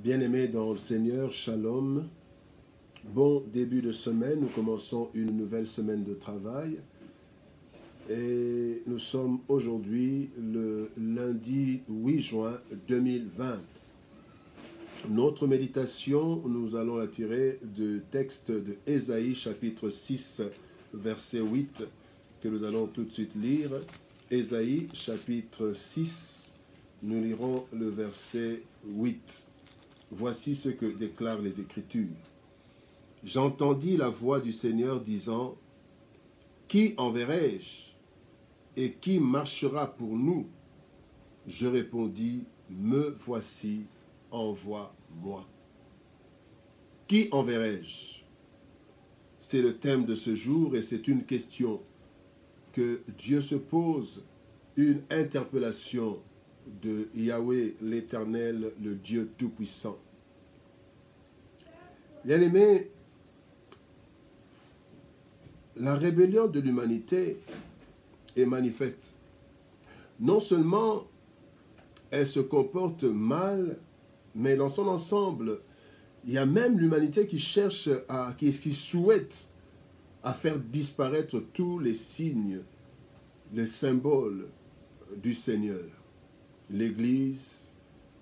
Bien-aimés dans le Seigneur, Shalom. Bon début de semaine, nous commençons une nouvelle semaine de travail. Et nous sommes aujourd'hui le lundi 8 juin 2020. Notre méditation, nous allons la tirer du texte de Ésaïe chapitre 6, verset 8, que nous allons tout de suite lire. Ésaïe chapitre 6, nous lirons le verset 8. Voici ce que déclarent les Écritures. J'entendis la voix du Seigneur disant, « Qui enverrai-je et qui marchera pour nous ?» Je répondis, « Me voici, envoie-moi. » Qui enverrai-je? C'est le thème de ce jour et c'est une question que Dieu se pose, une interpellation de Yahweh l'Éternel, le Dieu Tout-Puissant. Bien-aimés, la rébellion de l'humanité est manifeste. Non seulement elle se comporte mal, mais dans son ensemble, il y a même l'humanité qui cherche, qui souhaite à faire disparaître tous les signes, les symboles du Seigneur. L'Église,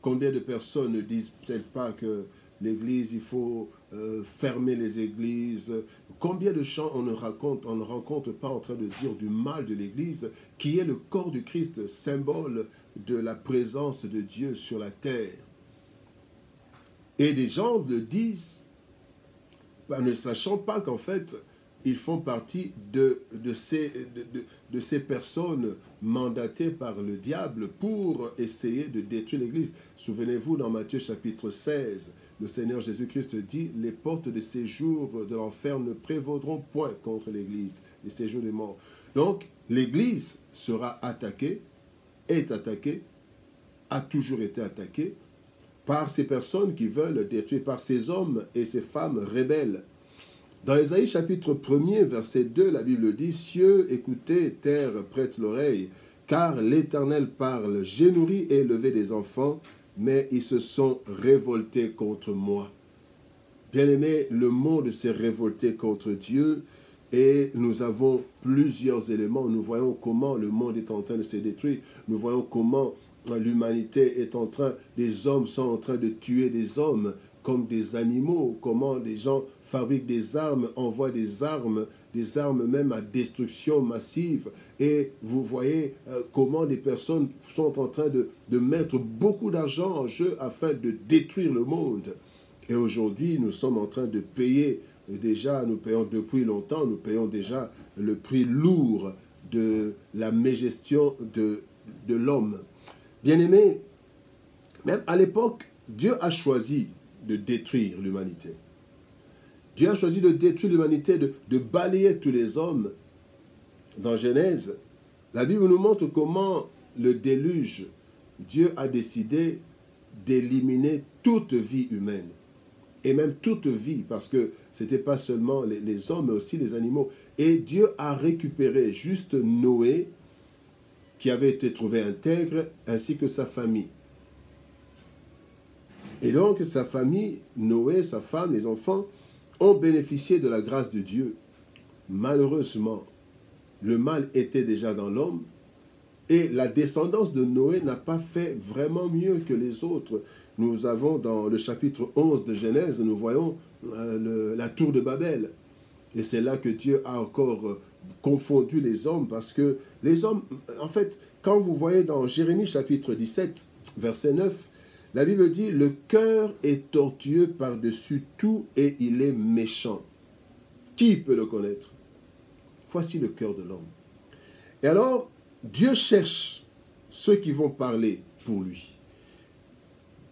combien de personnes ne disent peut-être pas que l'Église, il faut fermer les églises. Combien de gens on ne rencontre pas en train de dire du mal de l'Église, qui est le corps du Christ, symbole de la présence de Dieu sur la terre. Et des gens le disent, ne sachant pas qu'en fait, ils font partie de ces personnes mandatées par le diable pour essayer de détruire l'Église. Souvenez-vous, dans Matthieu chapitre 16, le Seigneur Jésus-Christ dit « Les portes de séjour de l'enfer ne prévaudront point contre l'Église, les séjours des morts. » Donc, l'Église sera attaquée, est attaquée, a toujours été attaquée par ces personnes qui veulent détruire, par ces hommes et ces femmes rebelles. Dans Ésaïe chapitre 1er, verset 2, la Bible dit « Cieux, écoutez, terre, prête l'oreille, car l'Éternel parle, j'ai nourri et élevé des enfants, mais ils se sont révoltés contre moi. » Bien-aimés, le monde s'est révolté contre Dieu et nous avons plusieurs éléments. Nous voyons comment le monde est en train de se détruire. Nous voyons comment l'humanité est en train, des hommes sont en train de tuer des hommes comme des animaux, comment des gens fabriquent des armes, envoient des armes même à destruction massive. Et vous voyez comment des personnes sont en train de mettre beaucoup d'argent en jeu afin de détruire le monde. Et aujourd'hui, nous sommes en train de payer, déjà, nous payons depuis longtemps, nous payons déjà le prix lourd de la mégestion de l'homme. Bien-aimés, même à l'époque, Dieu a choisi de détruire l'humanité. Dieu a choisi de détruire l'humanité, de balayer tous les hommes. Dans Genèse, la Bible nous montre comment le déluge, Dieu a décidé d'éliminer toute vie humaine. Et même toute vie, parce que ce n'était pas seulement les hommes, mais aussi les animaux. Et Dieu a récupéré juste Noé, qui avait été trouvé intègre, ainsi que sa famille. Et donc, sa famille, Noé, sa femme, les enfants, ont bénéficié de la grâce de Dieu. Malheureusement, le mal était déjà dans l'homme et la descendance de Noé n'a pas fait vraiment mieux que les autres. Nous avons dans le chapitre 11 de Genèse, nous voyons la tour de Babel. Et c'est là que Dieu a encore confondu les hommes parce que les hommes, en fait, quand vous voyez dans Jérémie chapitre 17, verset 9, la Bible dit, le cœur est tortueux par-dessus tout et il est méchant. Qui peut le connaître? Voici le cœur de l'homme. Et alors, Dieu cherche ceux qui vont parler pour lui.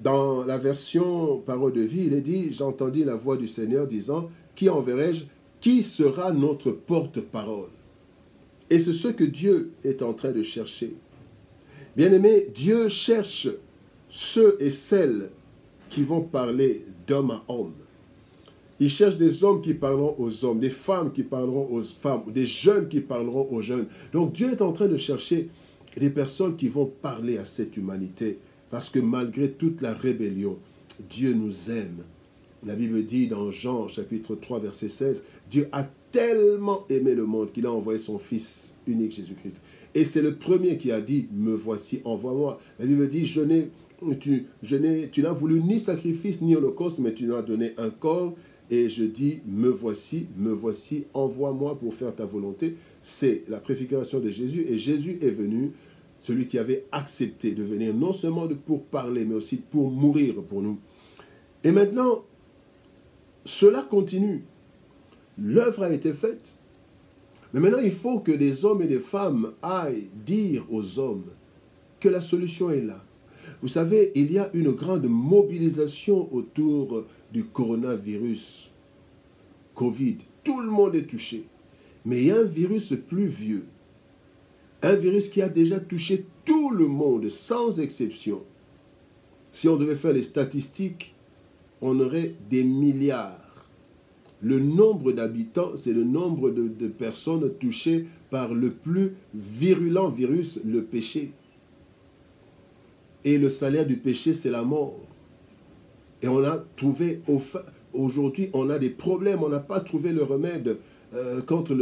Dans la version Parole de vie, il est dit, j'entendis la voix du Seigneur disant, qui enverrai-je? Qui sera notre porte-parole? Et c'est ce que Dieu est en train de chercher. Bien-aimés, Dieu cherche ceux et celles qui vont parler d'homme à homme. Il cherche des hommes qui parleront aux hommes, des femmes qui parleront aux femmes, des jeunes qui parleront aux jeunes. Donc Dieu est en train de chercher des personnes qui vont parler à cette humanité. Parce que malgré toute la rébellion, Dieu nous aime. La Bible dit dans Jean chapitre 3 verset 16, Dieu a tellement aimé le monde qu'il a envoyé son Fils unique Jésus-Christ. Et c'est le premier qui a dit, me voici, envoie-moi. La Bible dit, tu n'as voulu ni sacrifice ni holocauste, mais tu m'as donné un corps. Et je dis, me voici, envoie-moi pour faire ta volonté. C'est la préfiguration de Jésus. Et Jésus est venu, celui qui avait accepté de venir, non seulement pour parler, mais aussi pour mourir pour nous. Et maintenant, cela continue. L'œuvre a été faite. Mais maintenant, il faut que des hommes et des femmes aillent dire aux hommes que la solution est là. Vous savez, il y a une grande mobilisation autour du coronavirus, Covid. Tout le monde est touché. Mais il y a un virus plus vieux. Un virus qui a déjà touché tout le monde, sans exception. Si on devait faire les statistiques, on aurait des milliards. Le nombre d'habitants, c'est le nombre de personnes touchées par le plus virulent virus, le péché. Et le salaire du péché, c'est la mort. Et on a trouvé, aujourd'hui, on a des problèmes, on n'a pas trouvé le remède contre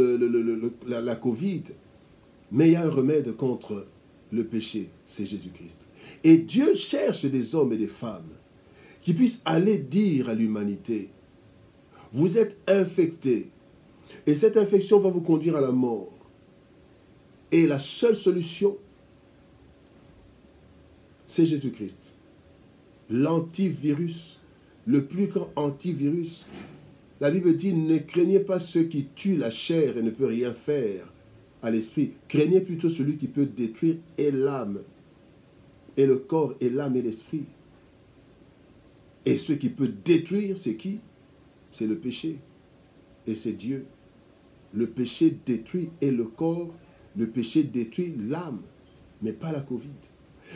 la Covid. Mais il y a un remède contre le péché, c'est Jésus-Christ. Et Dieu cherche des hommes et des femmes qui puissent aller dire à l'humanité, vous êtes infectés, et cette infection va vous conduire à la mort. Et la seule solution, c'est Jésus-Christ. L'antivirus, le plus grand antivirus. La Bible dit, ne craignez pas ceux qui tuent la chair et ne peuvent rien faire à l'esprit. Craignez plutôt celui qui peut détruire et l'âme, et le corps, et l'âme, et l'esprit. Et ce qui peut détruire, c'est qui? C'est le péché. Et c'est Dieu. Le péché détruit et le corps, le péché détruit l'âme, mais pas la Covid.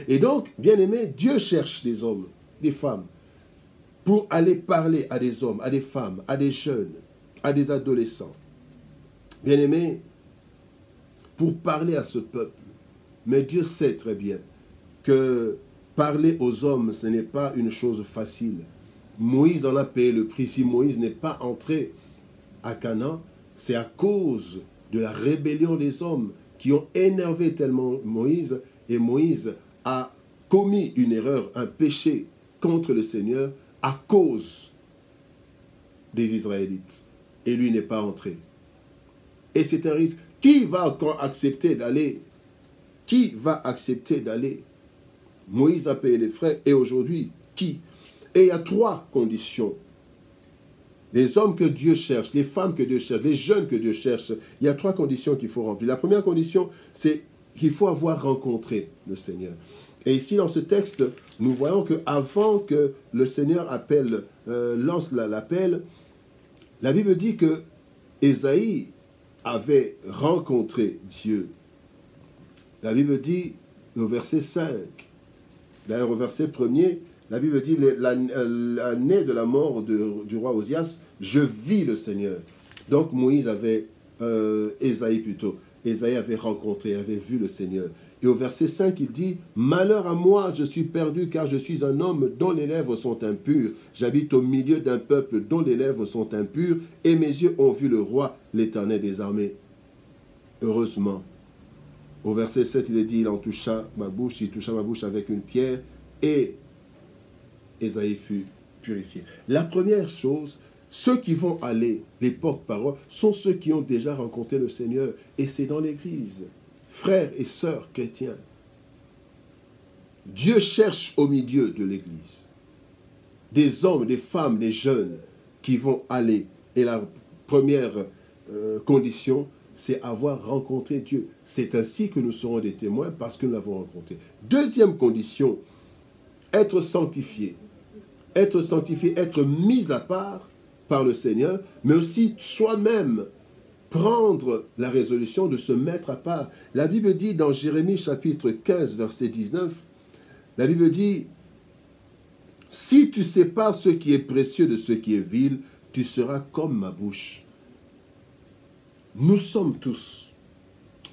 Et donc, bien aimé, Dieu cherche des hommes, des femmes, pour aller parler à des hommes, à des femmes, à des jeunes, à des adolescents. Bien aimé, pour parler à ce peuple. Mais Dieu sait très bien que parler aux hommes, ce n'est pas une chose facile. Moïse en a payé le prix. Si Moïse n'est pas entré à Canaan, c'est à cause de la rébellion des hommes qui ont énervé tellement Moïse, et Moïse a commis une erreur, un péché contre le Seigneur à cause des Israélites. Et lui n'est pas entré. Et c'est un risque. Qui va encore accepter d'aller? Qui va accepter d'aller? Moïse a payé les frais, et aujourd'hui, qui? Et il y a 3 conditions. Les hommes que Dieu cherche, les femmes que Dieu cherche, les jeunes que Dieu cherche, il y a 3 conditions qu'il faut remplir. La première condition, c'est qu'il faut avoir rencontré le Seigneur. Et ici, dans ce texte, nous voyons qu'avant que le Seigneur lance l'appel, la Bible dit que Ésaïe avait rencontré Dieu. La Bible dit, au verset 5, d'ailleurs au verset 1er, la Bible dit, l'année de la mort du roi Osias, je vis le Seigneur. Donc Moïse Ésaïe avait rencontré, avait vu le Seigneur. Et au verset 5, il dit, malheur à moi, je suis perdu, car je suis un homme dont les lèvres sont impures. J'habite au milieu d'un peuple dont les lèvres sont impures, et mes yeux ont vu le roi, l'Éternel des armées. Heureusement. Au verset 7, il est dit, il toucha ma bouche avec une pierre, et Ésaïe fut purifié. La première chose, ceux qui vont aller, les porte-paroles, sont ceux qui ont déjà rencontré le Seigneur, et c'est dans l'Église. Frères et sœurs chrétiens, Dieu cherche au milieu de l'Église des hommes, des femmes, des jeunes qui vont aller. Et la première condition, c'est avoir rencontré Dieu. C'est ainsi que nous serons des témoins parce que nous l'avons rencontré. Deuxième condition, être sanctifié. Être sanctifié, être mis à part par le Seigneur, mais aussi soi-même prendre la résolution de se mettre à part. La Bible dit dans Jérémie chapitre 15, verset 19, la Bible dit, « Si tu sépares ce qui est précieux de ce qui est vil, tu seras comme ma bouche. » Nous sommes tous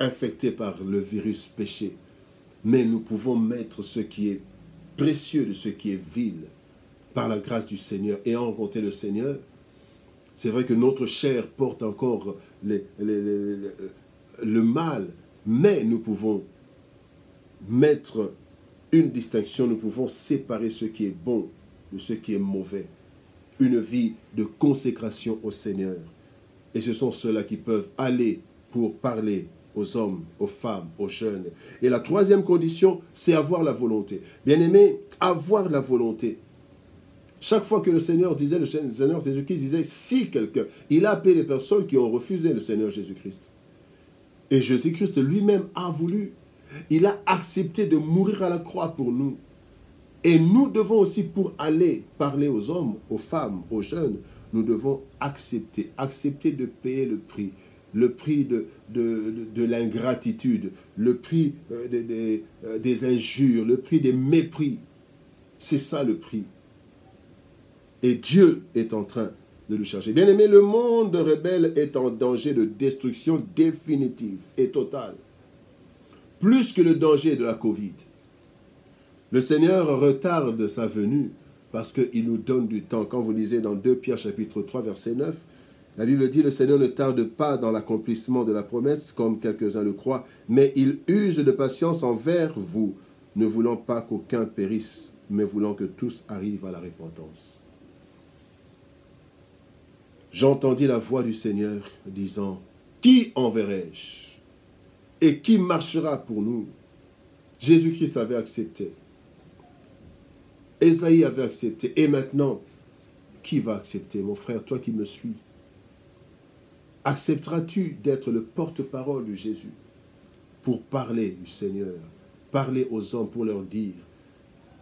infectés par le virus péché, mais nous pouvons mettre ce qui est précieux de ce qui est vil. par la grâce du Seigneur, et rencontrer le Seigneur. C'est vrai que notre chair porte encore le mal, mais nous pouvons mettre une distinction, nous pouvons séparer ce qui est bon de ce qui est mauvais. Une vie de consécration au Seigneur. Et ce sont ceux-là qui peuvent aller pour parler aux hommes, aux femmes, aux jeunes. Et la troisième condition, c'est avoir la volonté. Bien-aimé, avoir la volonté. Chaque fois que le Seigneur disait, le Seigneur Jésus-Christ disait, si quelqu'un, il a appelé les personnes qui ont refusé le Seigneur Jésus-Christ. Et Jésus-Christ lui-même a voulu. Il a accepté de mourir à la croix pour nous. Et nous devons aussi, pour aller parler aux hommes, aux femmes, aux jeunes, nous devons accepter de payer le prix de l'ingratitude, le prix des injures, le prix des mépris. C'est ça le prix. Et Dieu est en train de le chercher. Bien aimé, le monde rebelle est en danger de destruction définitive et totale. Plus que le danger de la Covid. Le Seigneur retarde sa venue parce qu'il nous donne du temps. Quand vous lisez dans 2 Pierre chapitre 3 verset 9, la Bible dit, le Seigneur ne tarde pas dans l'accomplissement de la promesse, comme quelques-uns le croient, mais il use de patience envers vous, ne voulant pas qu'aucun périsse, mais voulant que tous arrivent à la repentance. J'entendis la voix du Seigneur disant, qui enverrai-je? Et qui marchera pour nous? Jésus-Christ avait accepté. Ésaïe avait accepté. Et maintenant, qui va accepter? Mon frère, toi qui me suis, accepteras-tu d'être le porte-parole de Jésus pour parler du Seigneur, parler aux hommes pour leur dire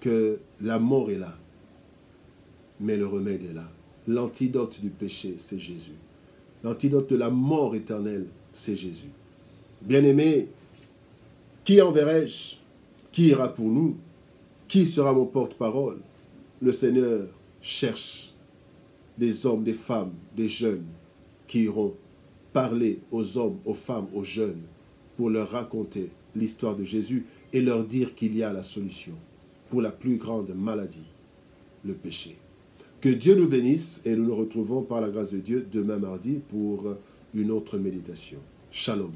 que la mort est là, mais le remède est là. L'antidote du péché, c'est Jésus. L'antidote de la mort éternelle, c'est Jésus. Bien-aimé, qui enverrai-je? Qui ira pour nous? Qui sera mon porte-parole? Le Seigneur cherche des hommes, des femmes, des jeunes qui iront parler aux hommes, aux femmes, aux jeunes pour leur raconter l'histoire de Jésus et leur dire qu'il y a la solution pour la plus grande maladie, le péché. Que Dieu nous bénisse et nous nous retrouvons par la grâce de Dieu demain mardi pour une autre méditation. Shalom.